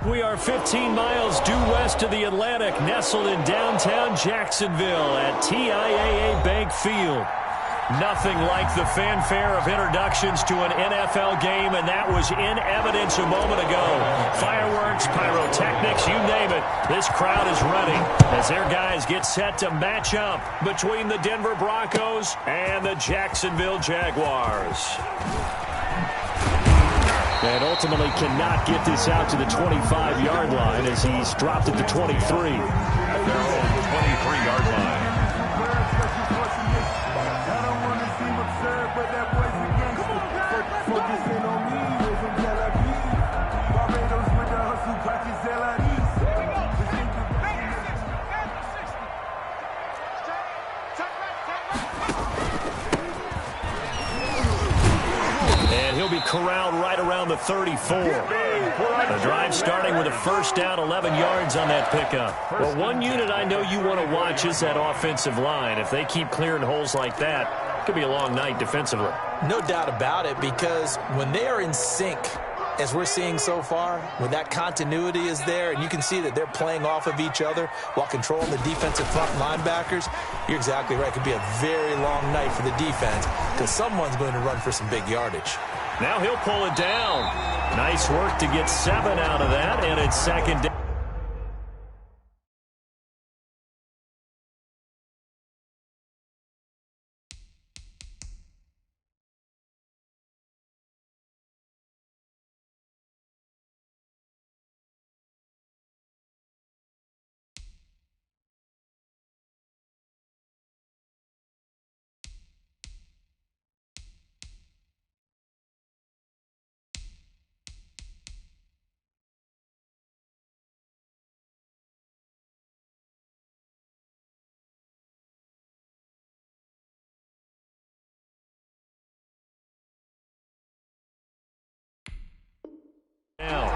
We are 15 miles due west of the Atlantic, nestled in downtown Jacksonville at TIAA Bank Field. Nothing like the fanfare of introductions to an NFL game, and that was in evidence a moment ago. Fireworks, pyrotechnics, you name it. This crowd is ready as their guys get set to match up between the Denver Broncos and the Jacksonville Jaguars. And ultimately cannot get this out to the 25-yard line as he's dropped at the 23. At their own 23-yard line. He'll be corralled right around the 34. The drive starting with a first down, 11 yards on that pickup. Well, one unit I know you want to watch is that offensive line. If they keep clearing holes like that, it could be a long night defensively. No doubt about it, because when they are in sync, as we're seeing so far, when that continuity is there and you can see that they're playing off of each other while controlling the defensive front linebackers, you're exactly right. It could be a very long night for the defense because someone's going to run for some big yardage. Now he'll pull it down. Nice work to get 7 out of that, and it's second down.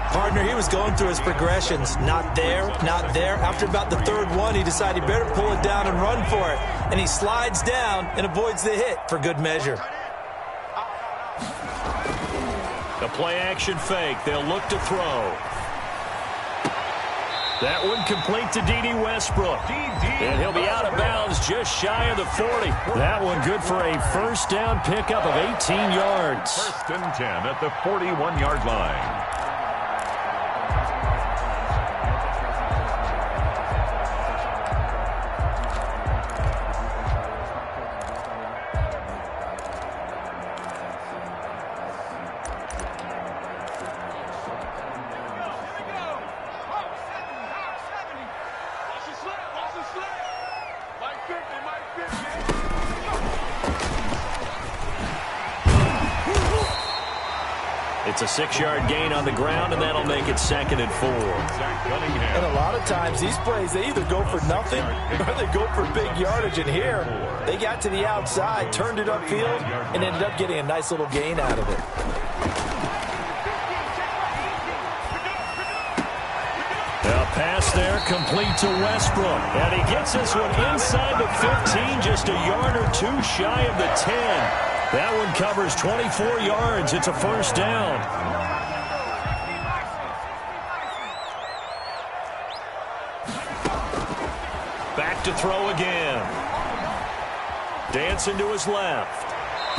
Partner, he was going through his progressions. Not there, not there. After about the third one, he decided he better pull it down and run for it. And he slides down and avoids the hit for good measure. The play-action fake. They'll look to throw. That one complete to D.D. Westbrook. And he'll be out of bounds just shy of the 40. That one good for a first down pickup of 18 yards. First and 10 at the 41-yard line. It's a 6-yard gain on the ground, and that'll make it 2nd and 4. And a lot of times, these plays, they either go for nothing or they go for big yardage. And here, they got to the outside, turned it upfield, and ended up getting a nice little gain out of it. A pass there, complete to Westbrook. And he gets this one inside the 15, just a yard or two shy of the 10. That one covers 24 yards. It's a first down. Back to throw again. Dancing to his left.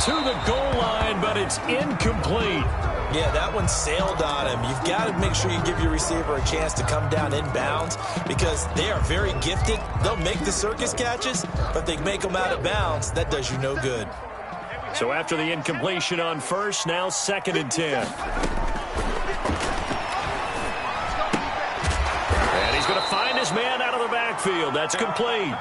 To the goal line, but it's incomplete. Yeah, that one sailed on him. You've got to make sure you give your receiver a chance to come down inbounds because they are very gifted. They'll make the circus catches, but if they make them out of bounds, that does you no good. So after the incompletion on first, now 2nd and 10. And he's going to find his man out of the backfield. That's complete.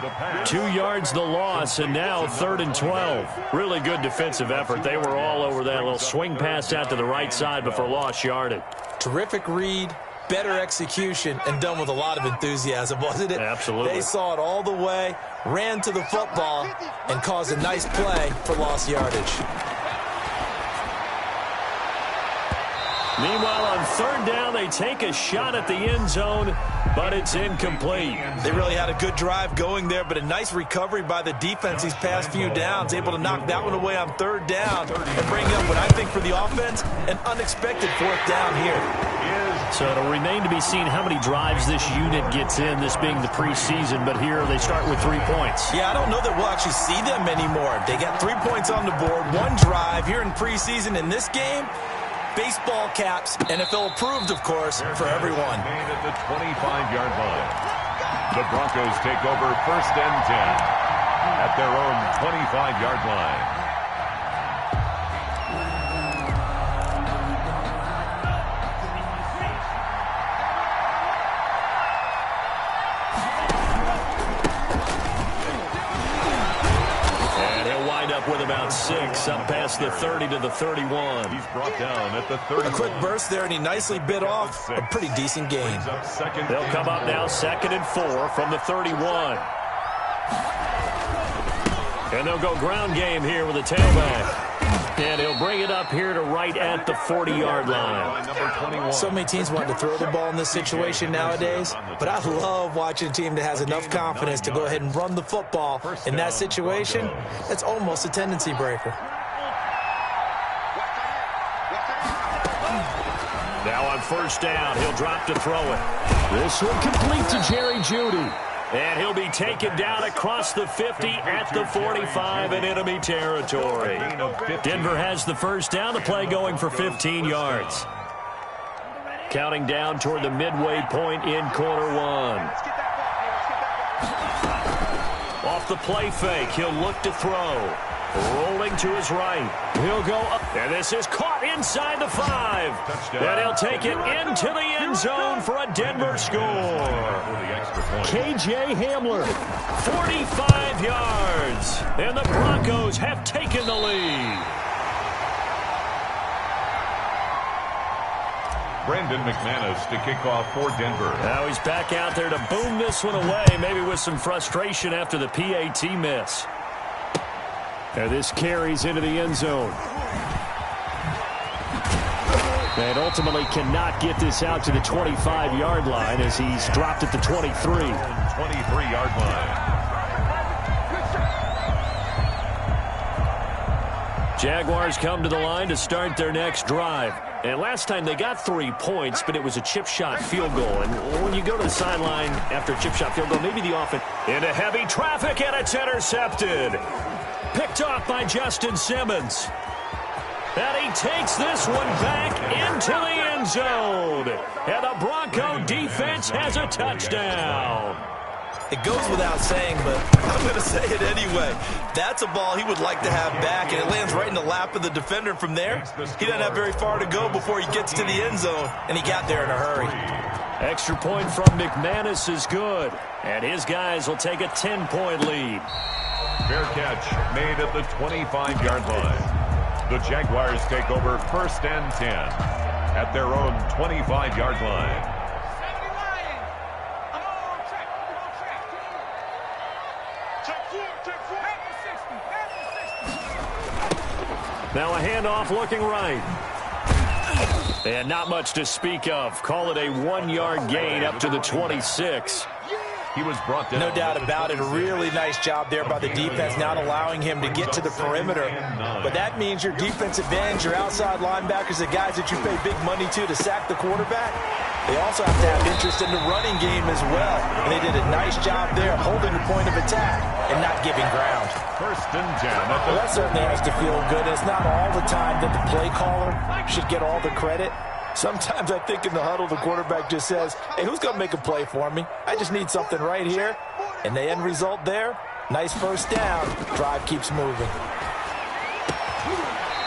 2 yards the loss, and now 3rd and 12. Really good defensive effort. They were all over that little swing pass out to the right side before lost yardage. Terrific read, better execution, and done with a lot of enthusiasm, wasn't it? Absolutely. They saw it all the way, ran to the football, and caused a nice play for lost yardage. Meanwhile, on 3rd down, they take a shot at the end zone, but it's incomplete. They really had a good drive going there, but a nice recovery by the defense these past few downs, able to knock that one away on 3rd down and bring up what I think for the offense, an unexpected 4th down here. Is So it'll remain to be seen how many drives this unit gets in, this being the preseason. But here they start with 3 points. Yeah, I don't know that we'll actually see them anymore. They got 3 points on the board, 1 drive here in preseason. In this game, baseball caps, NFL approved, of course, for everyone. Made at the 25-yard line. The Broncos take over 1st and 10 at their own 25-yard line. With about 6, up past the 30 to the 31. He's brought down at the 30. A quick burst there, and he nicely bit off a pretty decent gain. They'll come up now 2nd and 4 from the 31. And they'll go ground game here with a tailback. And he'll bring it up here to right at the 40-yard line. So many teams want to throw the ball in this situation nowadays, but I love watching a team that has enough confidence to go ahead and run the football. In that situation, that's almost a tendency breaker. Now on 1st down, he'll drop to throw it. This one complete to Jerry Jeudy. And he'll be taken down across the 50 at the 45 in enemy territory. Denver has the 1st down, the play going for 15 yards. Counting down toward the midway point in quarter 1. Off the play fake, he'll look to throw. Rolling to his right. He'll go up. And this is caught inside the 5. Touchdown. And he'll take it into the end zone for a Denver score. K.J. Hamler, 45 yards. And the Broncos have taken the lead. Brandon McManus to kick off for Denver. Now he's back out there to boom this one away, maybe with some frustration after the PAT miss. And this carries into the end zone. And ultimately cannot get this out to the 25-yard line as he's dropped at the 23. 23-yard line. Jaguars come to the line to start their next drive. And last time they got 3 points, but it was a chip shot field goal. And when you go to the sideline after a chip shot field goal, maybe the offense into heavy traffic, and it's intercepted. Picked off by Justin Simmons. And he takes this one back into the end zone. And the Bronco defense has a touchdown. It goes without saying, but I'm going to say it anyway. That's a ball he would like to have back, and it lands right in the lap of the defender from there. He doesn't have very far to go before he gets to the end zone, and he got there in a hurry. Extra point from McManus is good, and his guys will take a 10-point lead. Fair catch made at the 25-yard line. The Jaguars take over 1st and 10 at their own 25-yard line. Now a handoff looking right. And not much to speak of. Call it a 1-yard gain up to the 26. He was brought down. No doubt about it. A really nice job there by the defense, not allowing him to get to the perimeter. But that means your defensive ends, your outside linebackers, the guys that you pay big money to sack the quarterback, they also have to have interest in the running game as well. And they did a nice job there holding the point of attack and not giving ground. 1st and 10. Well, that certainly has to feel good. It's not all the time that the play caller should get all the credit. Sometimes I think in the huddle, the quarterback just says, hey, who's going to make a play for me? I just need something right here. And the end result there, nice 1st down. Drive keeps moving.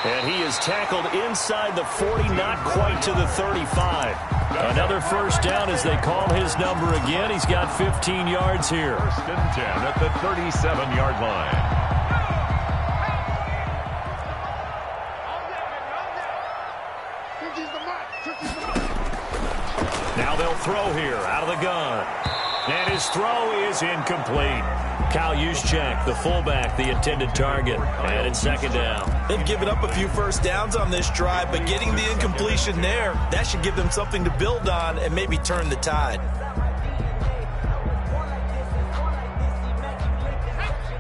And he is tackled inside the 40, not quite to the 35. Another 1st down as they call his number again. He's got 15 yards here. 1st and 10 at the 37-yard line. Now they'll throw here out of the gun. And his throw is incomplete. Kyle Juszczyk, the fullback, the intended target. And it's 2nd down. They've given up a few 1st downs on this drive, but getting the incompletion there, that should give them something to build on and maybe turn the tide.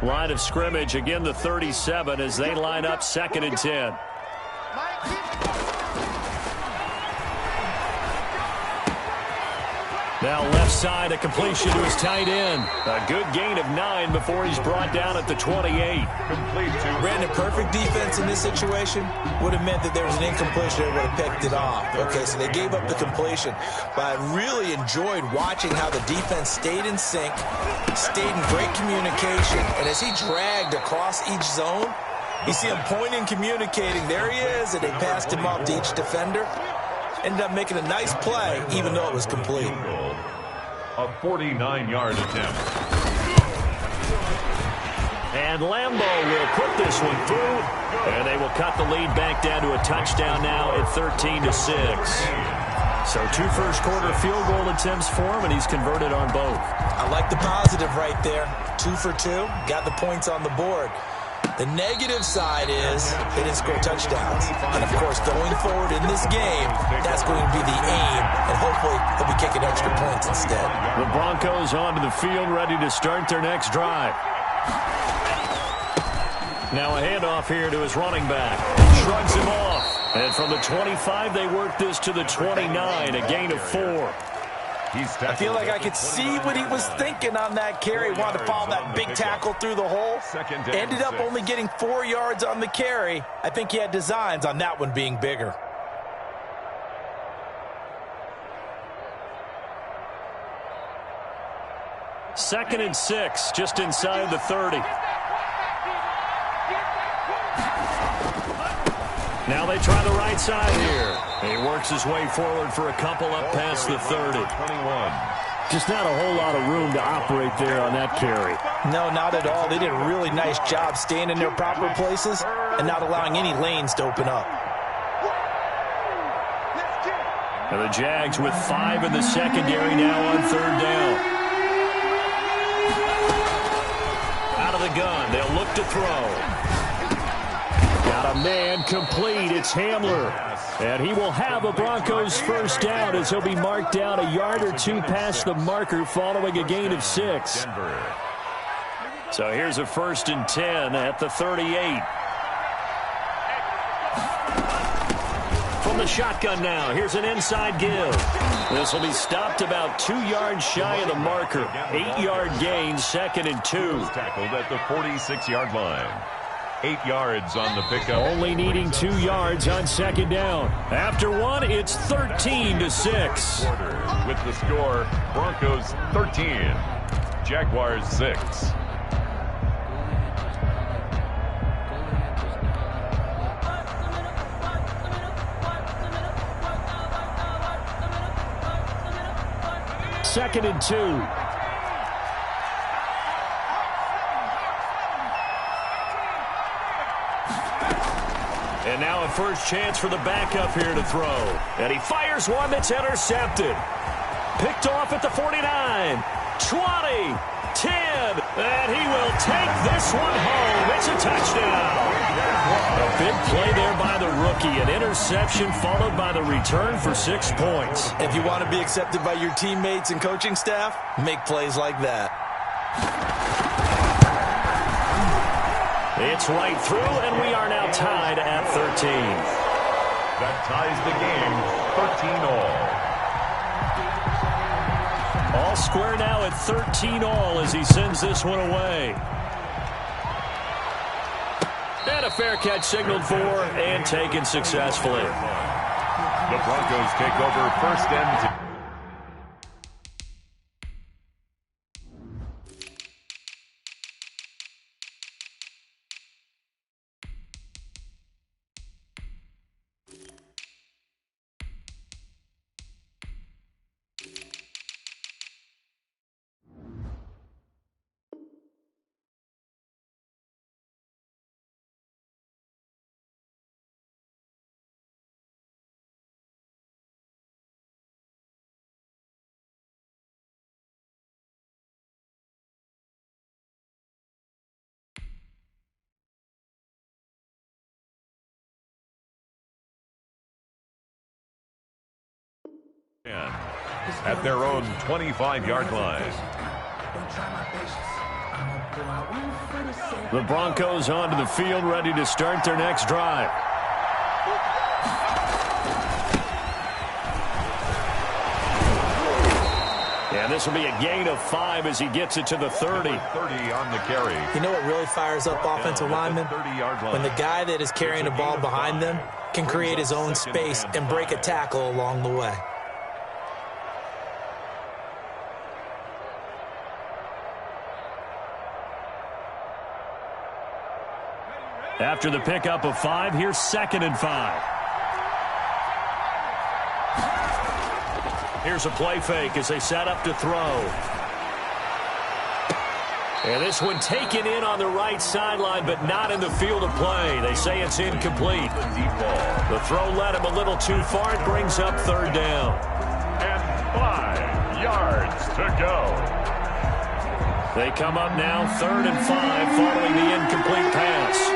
Line of scrimmage, again the 37 as they line up 2nd and 10. Now left side, a completion to his tight end. A good gain of 9 before he's brought down at the 28. Brandon, perfect defense in this situation would have meant that there was an incompletion that would have picked it off. Okay, so they gave up the completion. But I really enjoyed watching how the defense stayed in sync, stayed in great communication. And as he dragged across each zone, you see him pointing, communicating. There he is, and they passed him up to each defender. Ended up making a nice play, even though it was complete. A 49-yard attempt. And Lambeau will put this one through, and they will cut the lead back down to a touchdown now at 13-6. So 2 first-quarter field goal attempts for him, and he's converted on both. I like the positive right there. 2 for 2, got the points on the board. The negative side is they didn't score touchdowns. And, of course, going forward in this game, that's going to be the aim, and hopefully they'll be kicking extra points instead. The Broncos onto the field, ready to start their next drive. Now a handoff here to his running back. Shrugs him off. And from the 25, they work this to the 29, a gain of 4. I feel like I could see what he was thinking on that carry. He wanted to follow that big tackle through the hole. Ended up only getting 4 yards on the carry. I think he had designs on that one being bigger. Second and 6, just inside the 30. Now they try the right side here. He works his way forward for a couple up past the 30. Just not a whole lot of room to operate there on that carry. No, not at all. They did a really nice job staying in their proper places and not allowing any lanes to open up. And the Jags with 5 in the secondary now on 3rd down. Out of the gun, they'll look to throw. Got a man complete. It's Hamler. And he will have a Broncos first down as he'll be marked down a yard or 2 past the marker following a gain of 6. So here's a 1st and 10 at the 38. From the shotgun now, here's an inside give. This will be stopped about 2 yards shy of the marker. 8-yard gain, 2nd and 2. Tackled at the 46-yard line. 8 yards on the pickup. Only needing 2 yards on 2nd down. After 1, it's 13-6. With the score, Broncos 13, Jaguars 6. Second and 2. And now a first chance for the backup here to throw. And he fires one that's intercepted. Picked off at the 49, 20, 10. And he will take this one home. It's a touchdown. A big play there by the rookie. An interception followed by the return for 6 points. If you want to be accepted by your teammates and coaching staff, make plays like that. It's right through, and we are now tied at 13. That ties the game, 13 all. All square now at 13 all as he sends this one away. And a fair catch signaled for and taken successfully. The Broncos take over 1st and 10. At their own 25-yard line. The Broncos onto the field, ready to start their next drive. And this will be a gain of 5 as he gets it to the 30. 30 on the carry. You know what really fires up offensive linemen? When the guy that is carrying the ball behind them can create his own space and break a tackle along the way. After the pickup of 5, here's 2nd and 5. Here's a play fake as they set up to throw. And this one taken in on the right sideline, but not in the field of play. They say it's incomplete. The throw led him a little too far. It brings up 3rd down. And 5 yards to go. They come up now 3rd and 5 following the incomplete pass.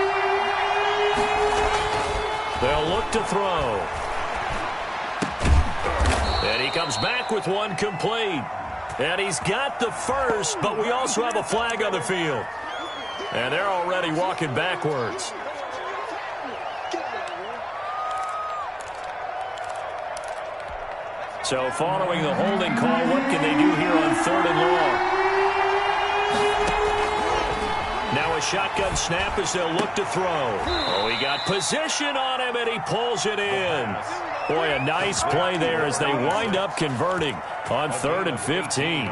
They'll look to throw. And he comes back with one complete. And he's got the first, but we also have a flag on the field. And they're already walking backwards. So following the holding call, what can they do here on 3rd and long? Now a shotgun snap as they'll look to throw. Oh, he got position on him, and he pulls it in. Boy, a nice play there as they wind up converting on 3rd and 15.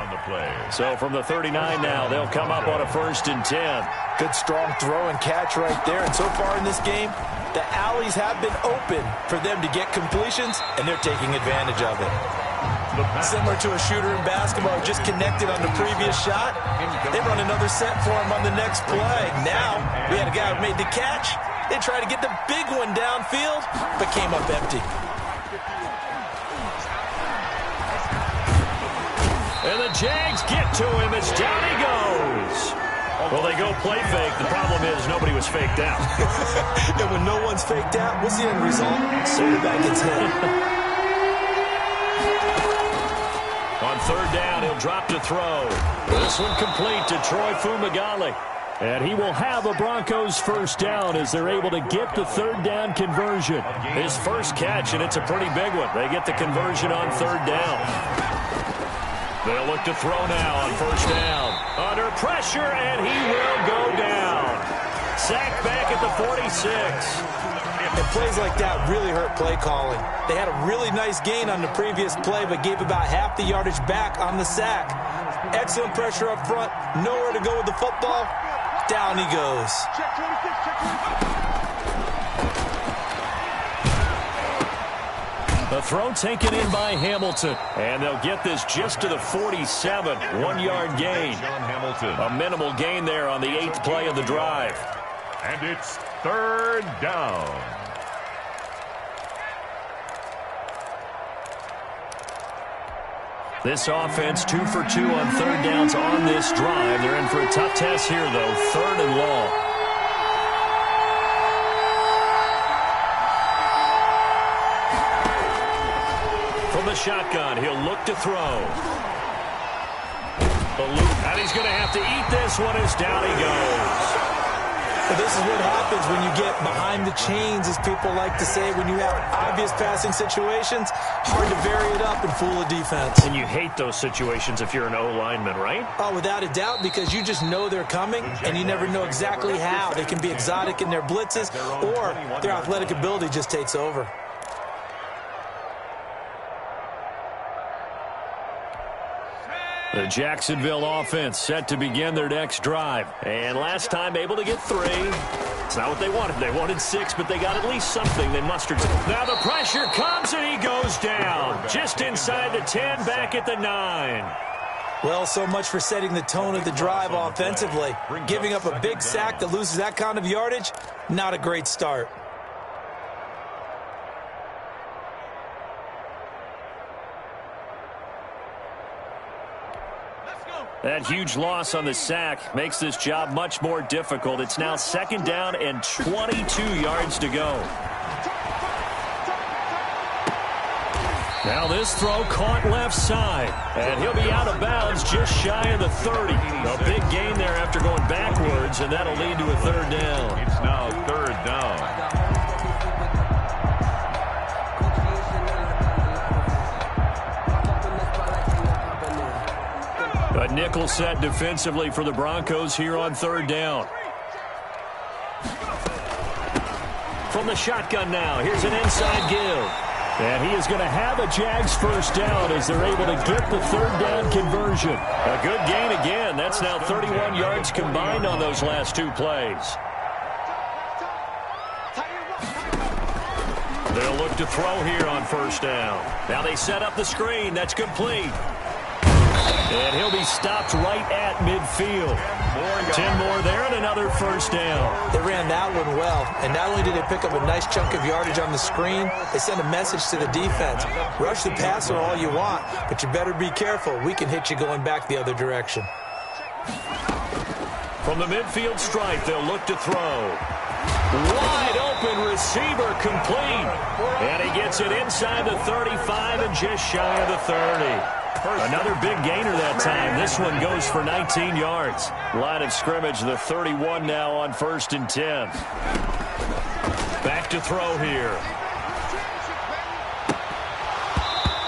So from the 39 now, they'll come up on a 1st and 10. Good strong throw and catch right there. And so far in this game, the alleys have been open for them to get completions, and they're taking advantage of it. Similar to a shooter in basketball, just connected on the previous shot. They run another set for him on the next play. Now, we had a guy who made the catch. They tried to get the big one downfield, but came up empty. And the Jags get to him as down he goes. Well, they go play fake. The problem is nobody was faked out. And when no one's faked out, what's the end result? Quarterback gets hit. On 3rd down, he'll drop to throw. This one complete to Troy Fumagalli. And he will have a Broncos 1st down as they're able to get the 3rd down conversion. His first catch, and it's a pretty big one. They get the conversion on 3rd down. They'll look to throw now on 1st down. Under pressure, and he will go down. Sacked back at the 46. And plays like that really hurt play calling. They had a really nice gain on the previous play, but gave about half the yardage back on the sack. Excellent pressure up front. Nowhere to go with the football. Down he goes. The throw taken in by Hamilton. And they'll get this just to the 47. 1-yard gain. A minimal gain there on the 8th play of the drive. And it's 3rd down. This offense 2 for 2 on 3rd downs on this drive. They're in for a tough test here, though. 3rd and long. From the shotgun, he'll look to throw. The loop, and he's going to have to eat this one as down he goes. Well, this is what happens when you get behind the chains, as people like to say, when you have obvious passing situations. Hard to vary it up and fool a defense. And you hate those situations if you're an O-lineman, right? Oh, without a doubt, because you just know they're coming, and you never know exactly how. They can be exotic in their blitzes, or their athletic ability just takes over. The Jacksonville offense set to begin their next drive. And last time able to get 3. It's not what they wanted. They wanted 6, but they got at least something. They mustered. Now the pressure comes, and he goes down. Just inside the 10, back at the 9. Well, so much for setting the tone of the drive offensively. Giving up a big sack that loses that kind of yardage, not a great start. That huge loss on the sack makes this job much more difficult. It's now 2nd down and 22 yards to go. Now this throw caught left side, and he'll be out of bounds just shy of the 30. A big gain there after going backwards, and that'll lead to a 3rd down. It's now 3rd down. Methodical set defensively for the Broncos here on third down. From the shotgun now, here's an inside give. And he is going to have a Jags first down as they're able to get the third down conversion. A good gain again. That's now 31 yards combined on those last two plays. They'll look to throw here on first down. Now they set up the screen. That's complete. And he'll be stopped right at midfield. 10 more there and another first down. They ran that one well. And not only did they pick up a nice chunk of yardage on the screen, they sent a message to the defense. Rush the passer all you want, but you better be careful. We can hit you going back the other direction. From the midfield stripe, they'll look to throw. Wide open receiver complete. And he gets it inside the 35 and just shy of the 30. Another big gainer that time. This one goes for 19 yards. Line of scrimmage, the 31 now on 1st and 10. Back to throw here.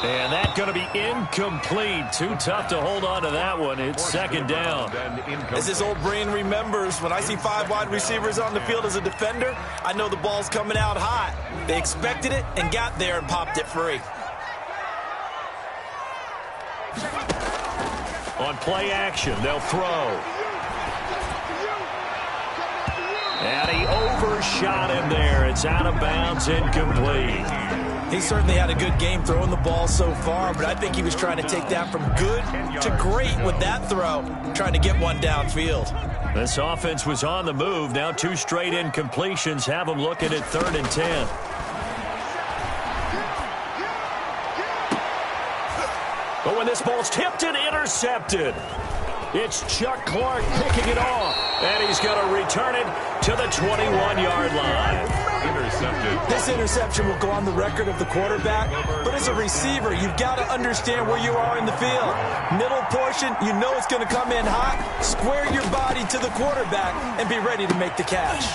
And that's going to be incomplete. Too tough to hold on to that one. It's second down. As his old brain remembers, when I see 5 wide receivers on the field as a defender, I know the ball's coming out hot. They expected it and got there and popped it free. On play action, they'll throw. And he overshot him there. It's out of bounds, incomplete. He certainly had a good game throwing the ball so far, but I think he was trying to take that from good to great with that throw, trying to get one downfield. This offense was on the move. Now 2 straight incompletions have them looking at 3rd and 10. But when this ball's tipped and intercepted, it's Chuck Clark picking it off. And he's going to return it to the 21-yard line. Intercepted. This interception will go on the record of the quarterback, but as a receiver, you've got to understand where you are in the field. Middle portion, you know it's going to come in hot. Square your body to the quarterback and be ready to make the catch.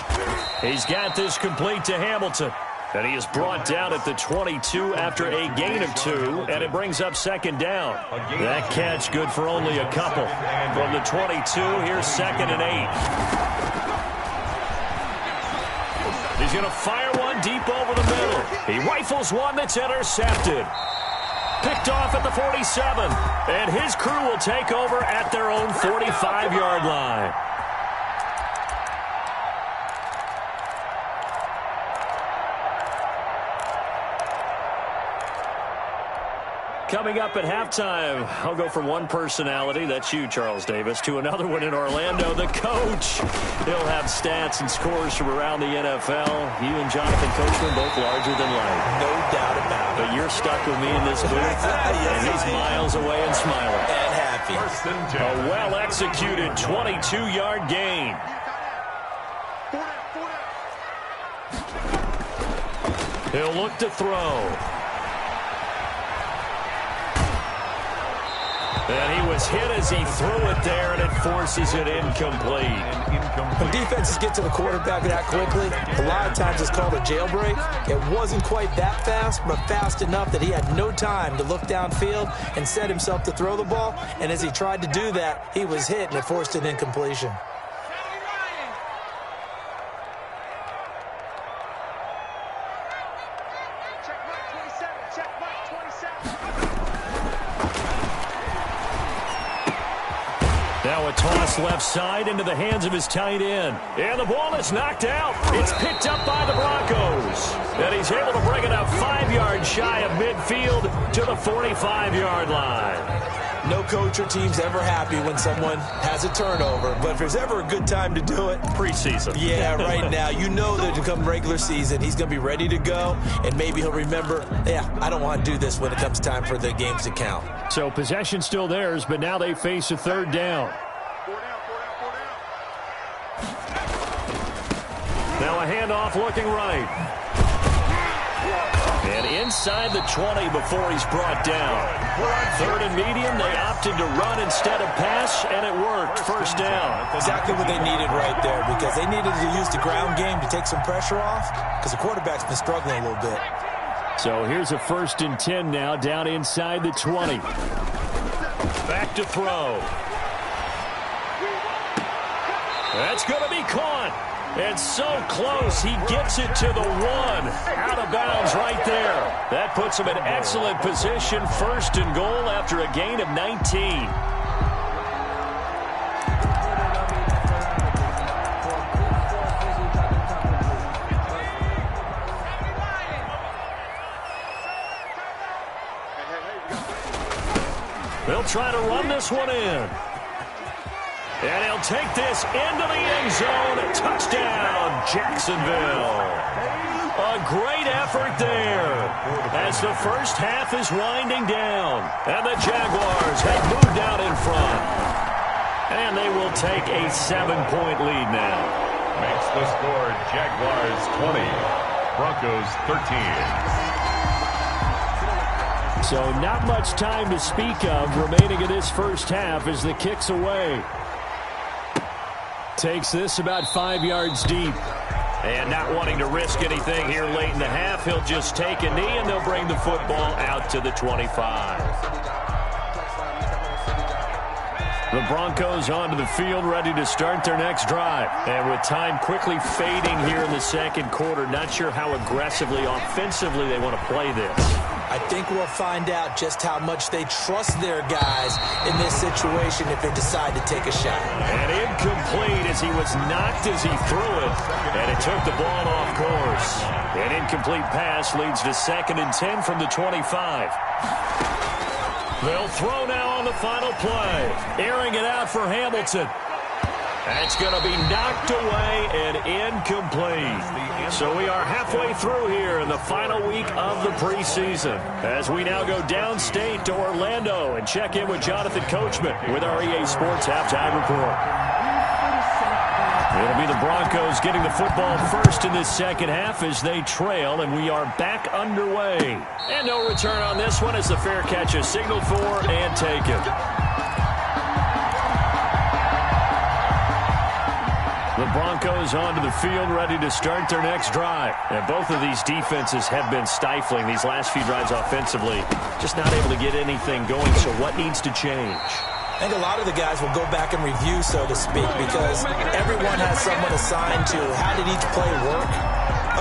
He's got this complete to Hamilton. And he is brought down at the 22 after a gain of 2, and it brings up second down. That catch good for only a couple. From the 22, here's 2nd and 8. He's going to fire one deep over the middle. He rifles one that's intercepted. Picked off at the 47, and his crew will take over at their own 45-yard line. Coming up at halftime, I'll go from one personality, that's you, Charles Davis, to another one in Orlando, the coach. He'll have stats and scores from around the NFL. You and Jonathan Coachman both larger than life. No doubt about it. But you're stuck with me in this booth, and he's miles away and smiling. And happy. A well-executed 22-yard gain. He'll look to throw. And he was hit as he threw it there, and it forces it incomplete. When defenses get to the quarterback that quickly, a lot of times it's called a jailbreak. It wasn't quite that fast, but fast enough that he had no time to look downfield and set himself to throw the ball. And as he tried to do that, he was hit, and it forced an incompletion. Now a toss left side into the hands of his tight end. And the ball is knocked out. It's picked up by the Broncos. And he's able to bring it up 5 yards shy of midfield to the 45-yard line. No coach or team's ever happy when someone has a turnover. But if there's ever a good time to do it, preseason. Yeah, right now. You know that to come regular season, he's going to be ready to go. And maybe he'll remember, yeah, I don't want to do this when it comes time for the games to count. So possession still theirs, but now they face a third down. Now a handoff looking right. And inside the 20 before he's brought down. 3rd and medium, they opted to run instead of pass, and it worked. First down. Exactly what they needed right there, because they needed to use the ground game to take some pressure off, because the quarterback's been struggling a little bit. So here's a 1st and 10 now, down inside the 20. Back to throw. That's going to be caught. It's so close. He gets it to the 1. Out of bounds right there. That puts him in excellent position. 1st and goal after a gain of 19. They'll try to run this one in. And he'll take this into the end zone. Touchdown, Jacksonville. A great effort there as the first half is winding down. And the Jaguars have moved out in front. And they will take a 7-point lead now. Makes the score Jaguars 20, Broncos 13. So not much time to speak of remaining in this first half as the kick's away. Takes this about 5 yards deep. And not wanting to risk anything here late in the half, he'll just take a knee and they'll bring the football out to the 25. The Broncos onto the field, ready to start their next drive. And with time quickly fading here in the second quarter, not sure how aggressively, offensively they want to play this. I think we'll find out just how much they trust their guys in this situation if they decide to take a shot. And incomplete as he was knocked as he threw it. And it took the ball off course. An incomplete pass leads to 2nd and 10 from the 25. They'll throw now on the final play. Airing it out for Hamilton. That's going to be knocked away and incomplete. So we are halfway through here in the final week of the preseason as we now go downstate to Orlando and check in with Jonathan Coachman with our EA Sports Halftime Report. It'll be the Broncos getting the football first in this second half as they trail, and we are back underway. And no return on this one as the fair catch is signaled for and taken. The Broncos onto the field, ready to start their next drive. And both of these defenses have been stifling these last few drives offensively. Just not able to get anything going, so what needs to change? I think a lot of the guys will go back and review, so to speak, because everyone has someone assigned to how did each play work.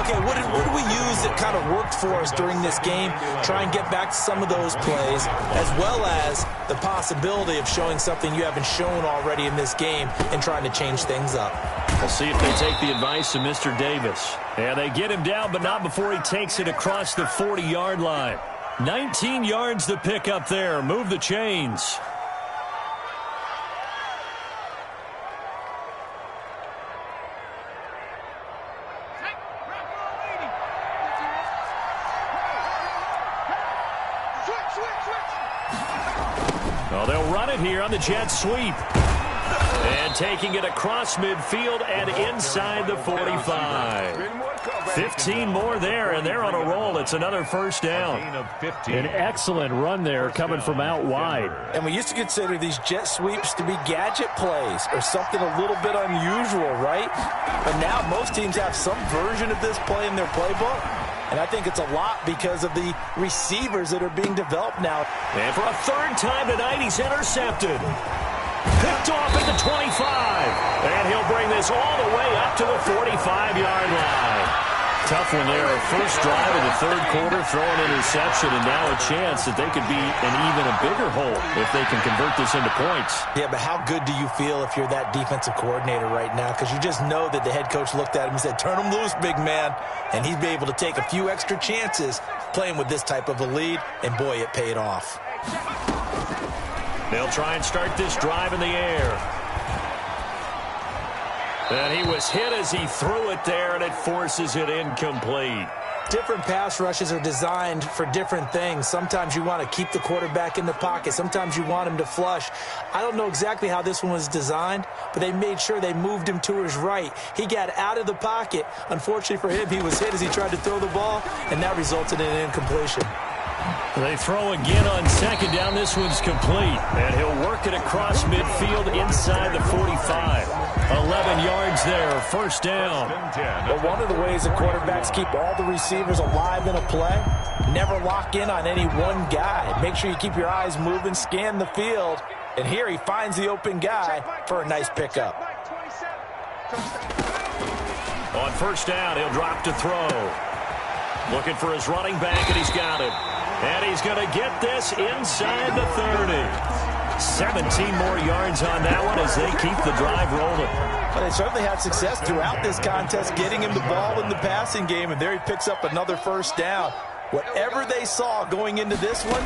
Okay, what did we use that kind of worked for us during this game? Try and get back to some of those plays, as well as the possibility of showing something you haven't shown already in this game and trying to change things up. We'll see if they take the advice of Mr. Davis. And they get him down, but not before he takes it across the 40-yard line. 19 yards to pick up there. Move the chains. Well, they'll run it here on the jet sweep. And taking it across midfield and inside the 45. 15 more there, and they're on a roll. It's another first down. An excellent run there coming from out wide. And we used to consider these jet sweeps to be gadget plays or something a little bit unusual, right? But now most teams have some version of this play in their playbook. And I think it's a lot because of the receivers that are being developed now. And for a third time tonight, he's intercepted. Picked off at the 25. And he'll bring this all the way up to the 45-yard line. Tough one there. First drive of the third quarter, throw an interception, and now a chance that they could be in even a bigger hole if they can convert this into points. Yeah, but how good do you feel if you're that defensive coordinator right now? Because you just know that the head coach looked at him and said, turn him loose, big man. And he'd be able to take a few extra chances playing with this type of a lead, and boy, it paid off. They'll try and start this drive in the air. And he was hit as he threw it there, and it forces it incomplete. Different pass rushes are designed for different things. Sometimes you want to keep the quarterback in the pocket. Sometimes you want him to flush. I don't know exactly how this one was designed, but they made sure they moved him to his right. He got out of the pocket. Unfortunately for him, he was hit as he tried to throw the ball, and that resulted in an incompletion. They throw again on second down. This one's complete. And he'll work it across midfield inside the 45. 11 yards there, first down. But one of the ways the quarterbacks keep all the receivers alive in a play, never lock in on any one guy. Make sure you keep your eyes moving, scan the field. And here he finds the open guy for a nice pickup. On first down, he'll drop to throw. Looking for his running back, and he's got him. And he's going to get this inside the 30. 17 more yards on that one as they keep the drive rolling. Well, they certainly had success throughout this contest, getting him the ball in the passing game, and there he picks up another first down. Whatever they saw going into this one,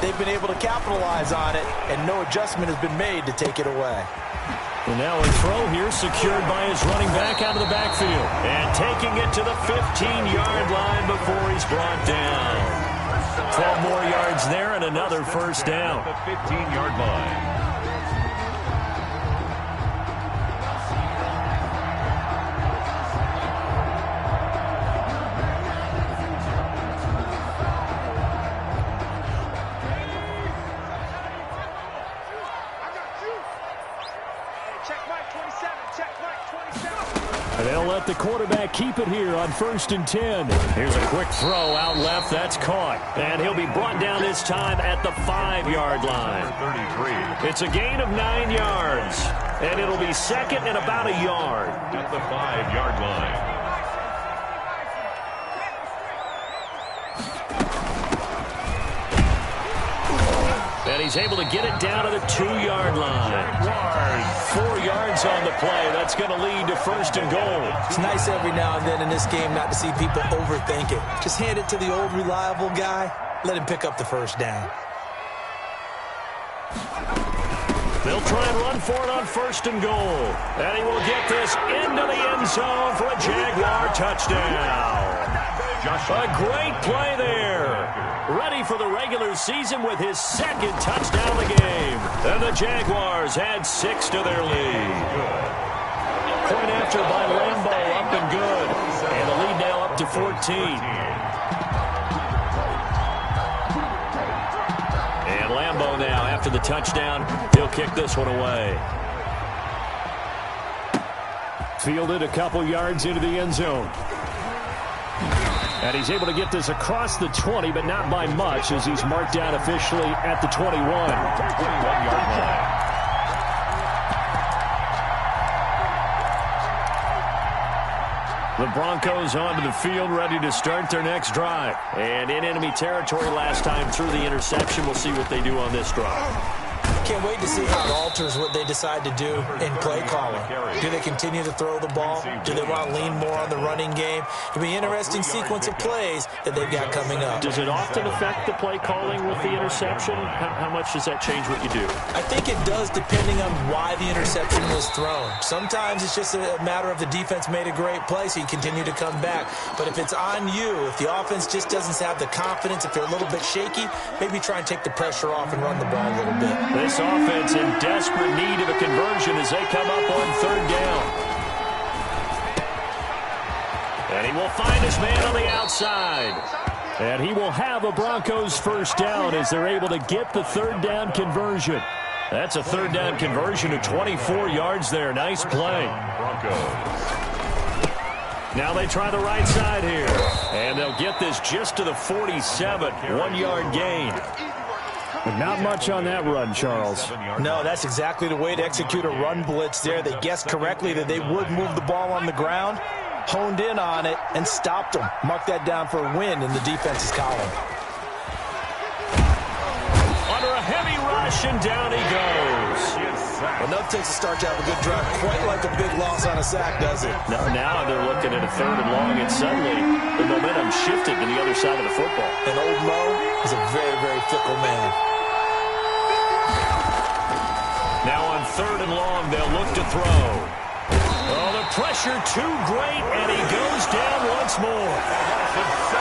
they've been able to capitalize on it, and no adjustment has been made to take it away. And now a throw here secured by his running back out of the backfield. And taking it to the 15-yard line before he's brought down. 12 more yards there and another first down. The 15-yard line. And they'll let the quarterback keep it here on 1st and 10. Here's a quick throw out left. That's caught. And he'll be brought down this time at the 5-yard line. 33. It's a gain of 9 yards. And it'll be second and about a yard. At the 5-yard line. And he's able to get it down to the 2-yard line. 4 yards on the play. That's going to lead to 1st and goal. It's nice every now and then in this game not to see people overthink it. Just hand it to the old reliable guy. Let him pick up the first down. They'll try and run for it on 1st and goal. And he will get this into the end zone for a Jaguar touchdown. A great play there. Ready for the regular season with his 2nd touchdown of the game. And the Jaguars add 6 to their lead. Point after by Lambo, up and good. And the lead now up to 14. And Lambo now, after the touchdown, he'll kick this one away. Fielded a couple yards into the end zone. And he's able to get this across the 20, but not by much, as he's marked down officially at the 21. 21-yard line. The Broncos onto the field, ready to start their next drive. And in enemy territory last time through the interception. We'll see what they do on this drive. Can't wait to see how it alters what they decide to do in play calling. Do they continue to throw the ball? Do they want to lean more on the running game? It'll be an interesting sequence of plays that they've got coming up. Does it often affect the play calling with the interception? How much does that change what you do? I think it does, depending on why the interception was thrown. Sometimes it's just a matter of the defense made a great play, so you continue to come back. But if it's on you, if the offense just doesn't have the confidence, if they're a little bit shaky, maybe try and take the pressure off and run the ball a little bit. This offense in desperate need of a conversion as they come up on 3rd down. And he will find his man on the outside. And he will have a Broncos first down as they're able to get the 3rd down conversion. That's a 3rd down conversion of 24 yards there. Nice play. Broncos. Now they try the right side here. And they'll get this just to the 47. 1-yard gain. But not much on that run, Charles. No, that's exactly the way to execute a run blitz there. They guessed correctly that they would move the ball on the ground, honed in on it, and stopped them. Mark that down for a win in the defense's column. Under a heavy rush, and down he goes. Well, nothing takes a start to have a good drive. Quite like a big loss on a sack, does it? Now they're looking at a 3rd and long, and suddenly the momentum shifted to the other side of the football. And old Mo is a very, very fickle man. Now on 3rd and long, they'll look to throw. Oh, the pressure too great, and he goes down once more.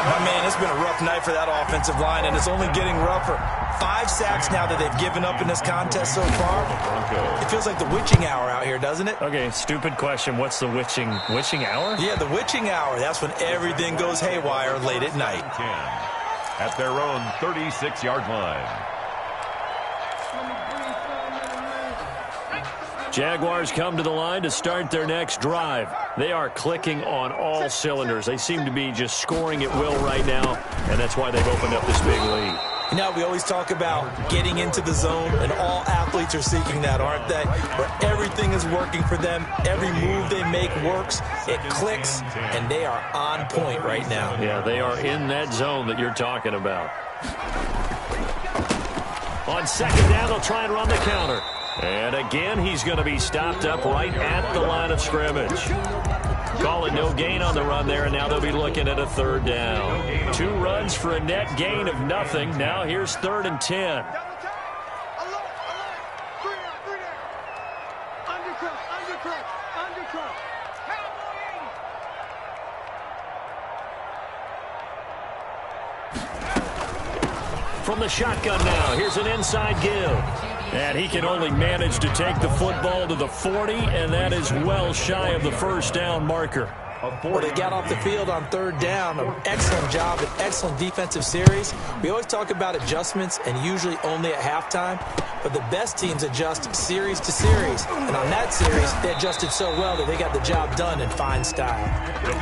My man, it's been a rough night for that offensive line, and it's only getting rougher. 5 sacks now that they've given up in this contest so far. It feels like the witching hour out here, doesn't it? Okay, stupid question. What's the witching hour? Yeah, the witching hour. That's when everything goes haywire late at night. 10 at their own 36-yard line. Jaguars come to the line to start their next drive. They are clicking on all cylinders. They seem to be just scoring at will right now, and that's why they've opened up this big lead. You know, we always talk about getting into the zone, and all athletes are seeking that, aren't they? Where everything is working for them, every move they make works, it clicks, and they are on point right now. Yeah, they are in that zone that you're talking about. On second down, they'll try and run the counter. And again, he's going to be stopped up right at the line of scrimmage. Call it no gain on the run there, and now they'll be looking at a third down. 2 runs for a net gain of nothing. Now here's 3rd and 10. From the shotgun now, here's an inside give. And he can only manage to take the football to the 40, and that is well shy of the first down marker. Well, they got off the field on 3rd down. An excellent job, an excellent defensive series. We always talk about adjustments, and usually only at halftime. But the best teams adjust series to series. And on that series, they adjusted so well that they got the job done in fine style.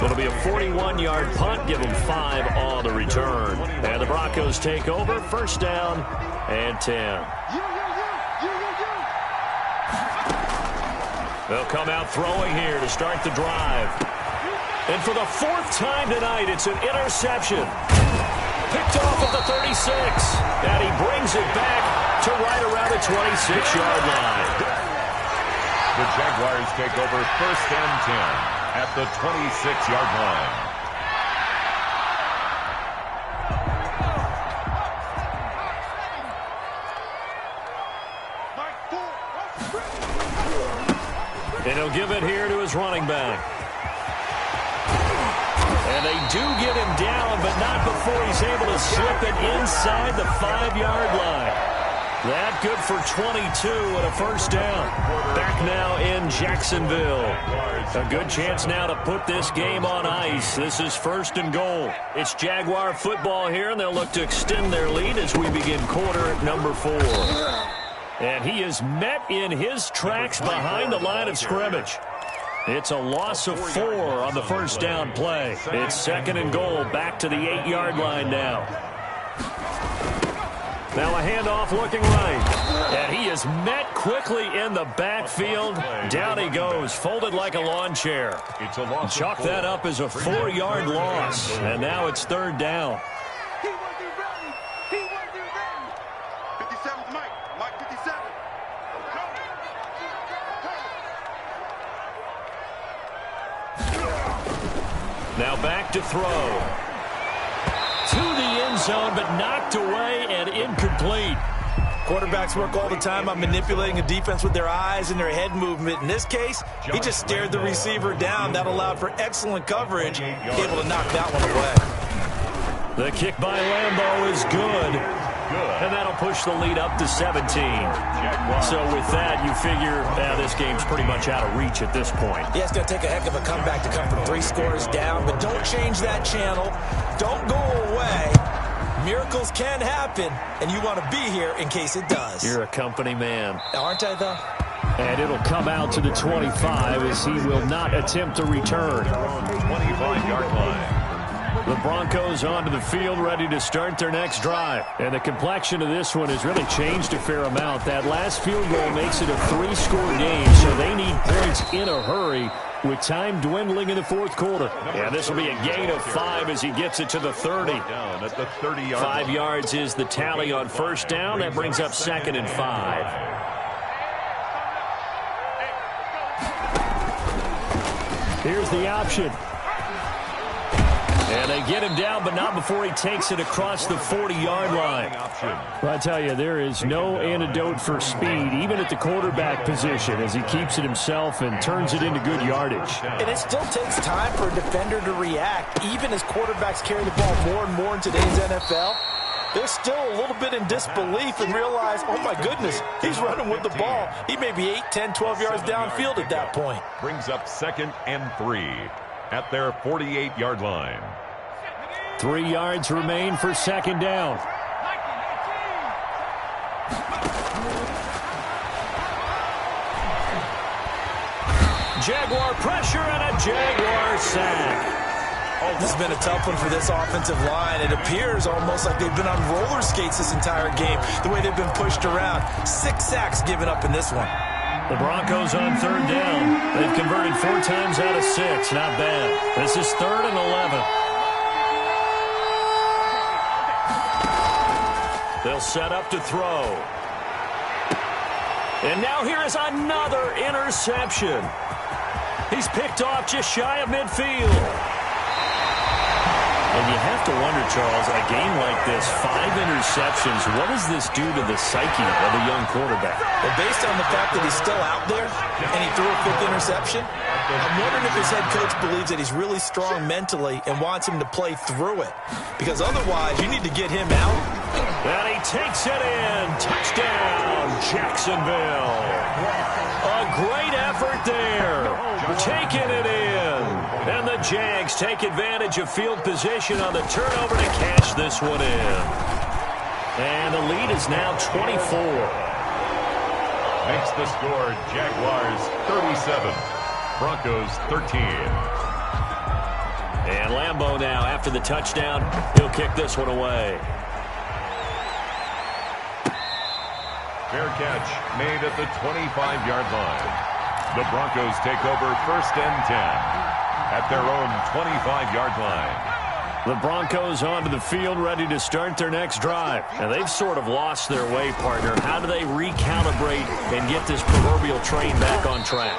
It'll be a 41-yard punt, give them 5 on the return. And the Broncos take over, 1st down and 10. They'll come out throwing here to start the drive. And for the 4th time tonight, it's an interception. Picked off at the 36. And he brings it back to right around the 26-yard line. The Jaguars take over 1st and 10 at the 26-yard line. And he'll give it here to his running back. And they do get him down, but not before he's able to slip it inside the 5-yard line. That good for 22 and a 1st down. Back now in Jacksonville. A good chance now to put this game on ice. This is 1st and goal. It's Jaguar football here, and they'll look to extend their lead as we begin quarter number 4. And he is met in his tracks behind the line of scrimmage. It's a loss of 4 on the 1st down play. It's 2nd and goal, back to the 8-yard line now. Now a handoff looking right. And he is met quickly in the backfield. Down he goes, folded like a lawn chair. Chalk that up as a 4-yard loss. And now it's 3rd down. Now back to throw. To the end zone, but knocked away and incomplete. Quarterbacks work all the time on manipulating a defense with their eyes and their head movement. In this case, he just stared the receiver down. That allowed for excellent coverage, able to knock that one away. The kick by Lambeau is good. And that'll push the lead up to 17. So with that, you figure this game's pretty much out of reach at this point. Yeah, it's going to take a heck of a comeback to come from 3 scores down, but don't change that channel. Don't go away. Miracles can happen, and you want to be here in case it does. You're a company man. Aren't I, though? And it'll come out to the 25 as he will not attempt to return. 25-yard line. The Broncos onto the field, ready to start their next drive. And the complexion of this one has really changed a fair amount. That last field goal makes it a 3-score game, so they need points in a hurry with time dwindling in the 4th quarter. And this will be a gain of 5 as he gets it to the 30. 5 yards is the tally on 1st down. That brings up 2nd and 5. Here's the option. And they get him down, but not before he takes it across the 40-yard line. Well, I tell you, there is no antidote for speed, even at the quarterback position, as he keeps it himself and turns it into good yardage. And it still takes time for a defender to react, even as quarterbacks carry the ball more and more in today's NFL. They're still a little bit in disbelief and realize, oh, my goodness, he's running with the ball. He may be 8, 10, 12 yards downfield at that point. Brings up 2nd and 3 at their 48-yard line. 3 yards remain for 2nd down. Jaguar pressure and a Jaguar sack. This has been a tough one for this offensive line. It appears almost like they've been on roller skates this entire game, the way they've been pushed around. 6 sacks given up in this one. The Broncos on third down. They've converted 4 times out of 6. Not bad. This is 3rd and 11. They'll set up to throw. And now here is another interception. He's picked off just shy of midfield. And you have to wonder, Charles, a game like this, 5 interceptions, what does this do to the psyche of a young quarterback? Well, based on the fact that he's still out there and he threw a 5th interception, I'm wondering if his head coach believes that he's really strong mentally and wants him to play through it. Because otherwise, you need to get him out. And he takes it in. Touchdown, Jacksonville. A great effort there. Taking it in. And the Jags take advantage of field position on the turnover to cash this one in. And the lead is now 24. Makes the score Jaguars 37, Broncos 13. And Lambeau now, after the touchdown, he'll kick this one away. Fair catch made at the 25-yard line. The Broncos take over 1st and 10 at their own 25-yard line. The Broncos onto the field, ready to start their next drive. And they've sort of lost their way, partner. How do they recalibrate and get this proverbial train back on track?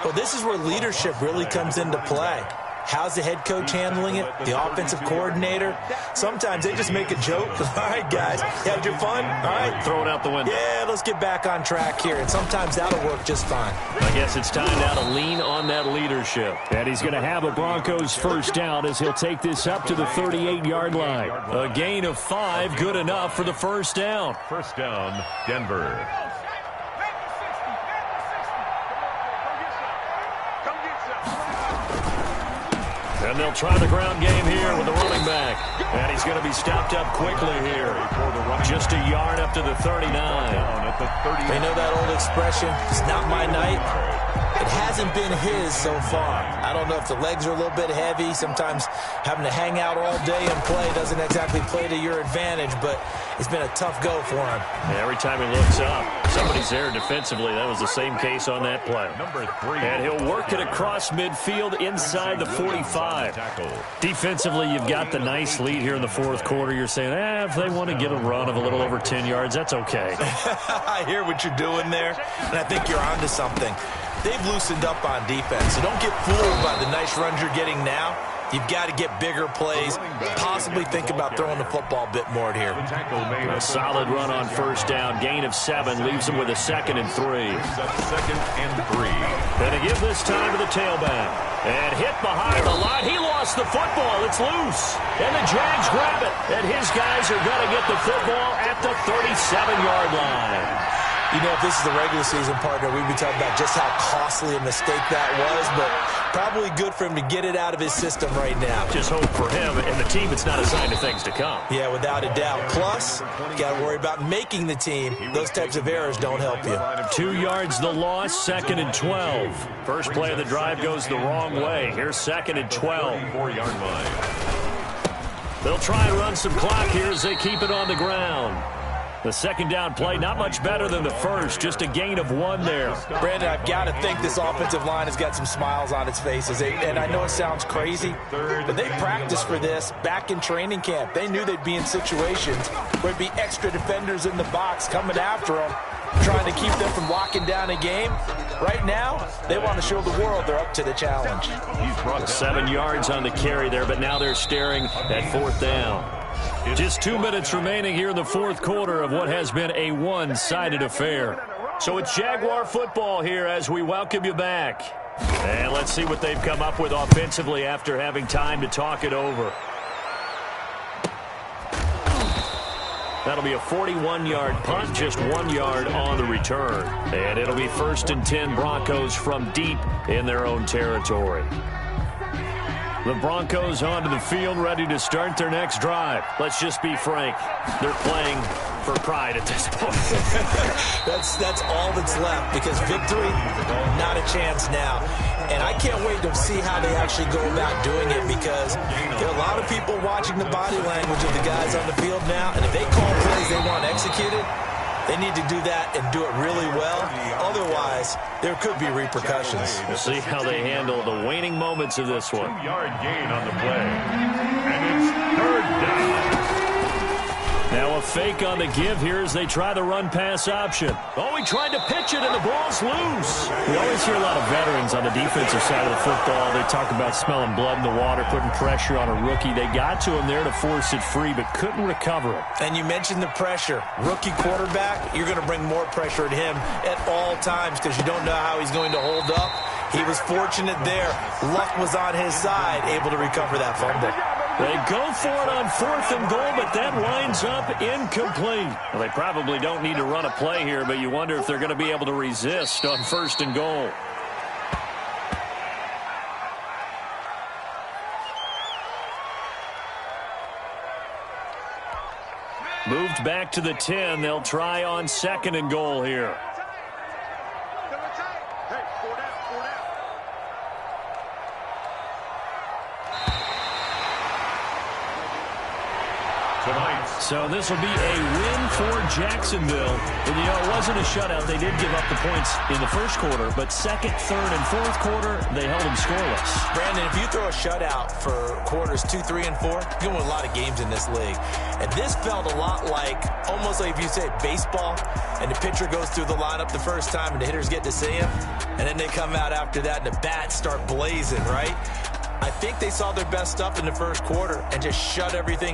Well, this is where leadership really comes into play. How's the head coach handling it? The offensive coordinator? Sometimes they just make a joke. All right, guys, you had your fun? All right. Throw it out the window. Yeah, let's get back on track here. And sometimes that'll work just fine. I guess it's time now to lean on that leadership. And he's going to have a Broncos first down as he'll take this up to the 38-yard line. A gain of 5, good enough for the first down. First down, Denver. And they'll try the ground game here with the running back. And he's going to be stopped up quickly here. Just a yard up to the 39. They know that old expression, it's not my night. It hasn't been his so far. I don't know if the legs are a little bit heavy. Sometimes having to hang out all day and play doesn't exactly play to your advantage, but it's been a tough go for him. Yeah, every time he looks up, somebody's there defensively. That was the same case on that play. Number 3. And he'll work it across midfield inside the 45. Defensively, you've got the nice lead here in the 4th quarter. You're saying, if they want to get a run of a little over 10 yards, that's okay. I hear what you're doing there, and I think you're onto something. They've loosened up on defense, so don't get fooled by the nice runs you're getting now. You've got to get bigger plays, possibly think about throwing the football a bit more here. A solid run on first down, gain of 7, leaves them with a 2nd and 3. 2nd and 3. Going to give this time to the tailback. And hit behind the line. He lost the football. It's loose. And the Jags grab it. And his guys are going to get the football at the 37-yard line. You know, if this is the regular season, partner, we'd be talking about just how costly a mistake that was, but probably good for him to get it out of his system right now. Just hope for him and the team it's not a sign of things to come. Yeah, without a doubt. Plus, you got to worry about making the team. Those types of errors don't help you. 2 yards the loss, 2nd and 12. First play of the drive goes the wrong way. Here's 2nd and 12. 4-yard line. They'll try and run some clock here as they keep it on the ground. The second down play, not much better than the first, just a gain of 1 there. Brandon, I've got to think this offensive line has got some smiles on its faces. And I know it sounds crazy, but they practiced for this back in training camp. They knew they'd be in situations where there'd be extra defenders in the box coming after them, trying to keep them from locking down a game. Right now, they want to show the world they're up to the challenge. 7 yards on the carry there, but now they're staring at 4th down. Just 2 minutes remaining here in the 4th quarter of what has been a one-sided affair. So it's Jaguar football here as we welcome you back. And let's see what they've come up with offensively after having time to talk it over. That'll be a 41-yard punt, just 1 yard on the return. And it'll be 1st and 10 Broncos from deep in their own territory. The Broncos onto the field, ready to start their next drive. Let's just be frank. They're playing for pride at this point. That's all that's left, because victory, not a chance now. And I can't wait to see how they actually go about doing it, because There are a lot of people watching the body language of the guys on the field now, and if they call plays they want executed, they need to do that and do it really well. Otherwise, there could be repercussions. We'll see how they handle the waning moments of this one. 2-yard gain on the play. And it's third down. Now a fake on the give here as they try the run-pass option. Oh, he tried to pitch it, and the ball's loose. We always hear a lot of veterans on the defensive side of the football. They talk about smelling blood in the water, putting pressure on a rookie. They got to him there to force it free, but couldn't recover it. And you mentioned the pressure. Rookie quarterback, you're going to bring more pressure at him at all times because you don't know how he's going to hold up. He was fortunate there. Luck was on his side, able to recover that fumble. They go for it on 4th and goal, but that winds up incomplete. Well, they probably don't need to run a play here, but you wonder if they're going to be able to resist on 1st and goal. Moved back to the 10. They'll try on 2nd and goal here. So this will be a win for Jacksonville. And, you know, it wasn't a shutout. They did give up the points in the first quarter, but 2nd, 3rd, and 4th quarter, they held them scoreless. Brandon, if you throw a shutout for quarters 2, 3, and 4, you're going to win a lot of games in this league. And this felt a lot like, almost like if you say baseball, and the pitcher goes through the lineup the first time, and the hitters get to see him, and then they come out after that, and the bats start blazing, right? I think they saw their best stuff in the first quarter and just shut everything